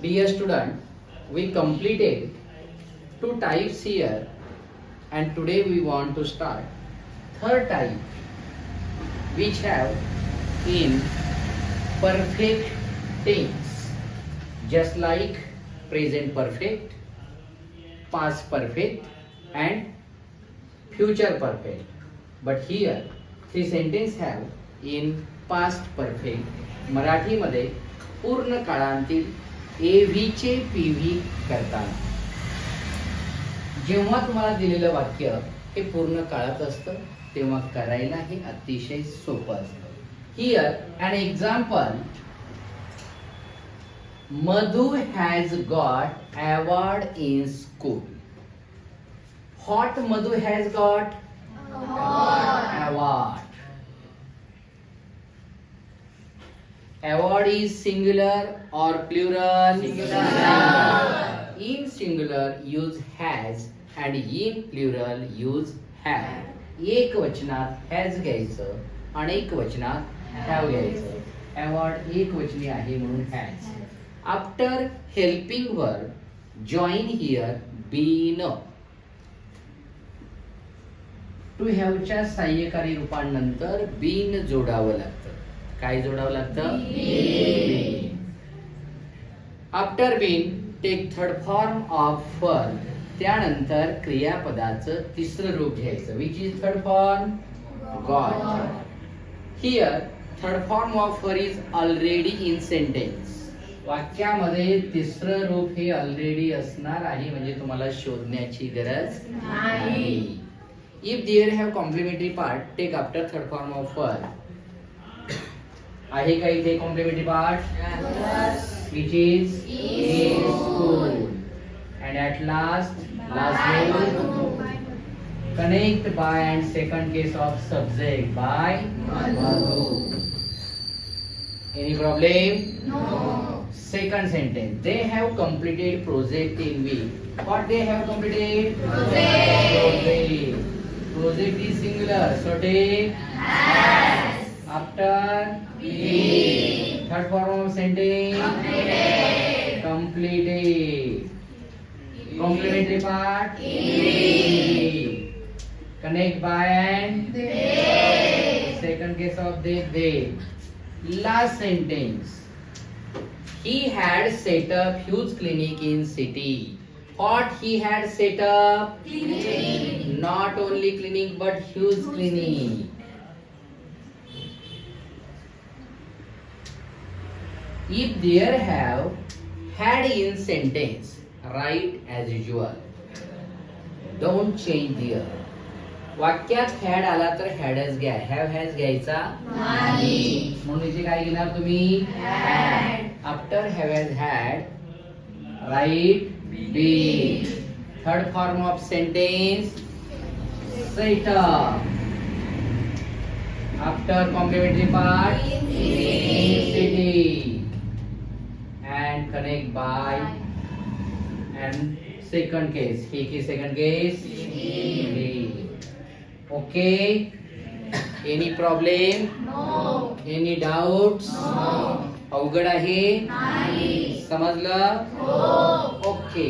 Dear student, we completed two types here and today we want to start third type which have in perfect tense just like present perfect, past perfect and future perfect. But here three sentence have in past perfect. मराठीमध्ये पूर्ण काळांतील एव्ही चे PV करताना जेव्हा तुम्हाला दिलेलं वाक्य हे पूर्ण काळात असतं तेव्हा करायला हे अतिशय सोपं असतं. Here an example, Madhu has got award in school. What Madhu has got? Award. Award is singular or plural? Singular. In singular use has and in plural use have. एक वचनात has घ्यायचं, अनेक वचनात have घ्यायचं. Award एक वचनी आहे म्हणून has. After helping verb, join here been. To have च्या सहाय्यकारी रूपांनंतर been जोडावं लागतं. काय जोडावं लागतं? been. After been, take third form of verb. त्यानंतर क्रियापदाचं तिसरं रूप घ्यायचं. Which is third form? Got. Here, third form of verb is already in sentence. वाक्यामध्ये तिसरं रूप हे ऑलरेडी असणार आहे म्हणजे तुम्हाला शोधण्याची गरज नाही. If there have complimentary part, take after third form of verb. आहे का इथे complimentary part? Which is school and at last connect by and second case of subject by Madhu. Any problem? No. Second sentence, they have completed project in week. What they have completed? Project. Project is singular, so take has. After been. Third form of sentence? Completed. Complementary part? Connect by and they. Second case of they. Last sentence. He had set up huge clinic in city. What he had set up? Clinic. Not only clinic but huge clinic. If there have had in sentence, write as usual. Don't change there. वाक्यात had आला तर hadच घ्या. have has घ्यायचा नाही. म्हणून इथे काय घेणार तुम्ही? had. After have has had, write been. Third form of sentence, set up. After complementary part, in city. And connect by and second case. He second case. He. Okay. Any problem? No. Any doubts? No. अवघड आहे? नाही. समजलं? हो. Okay.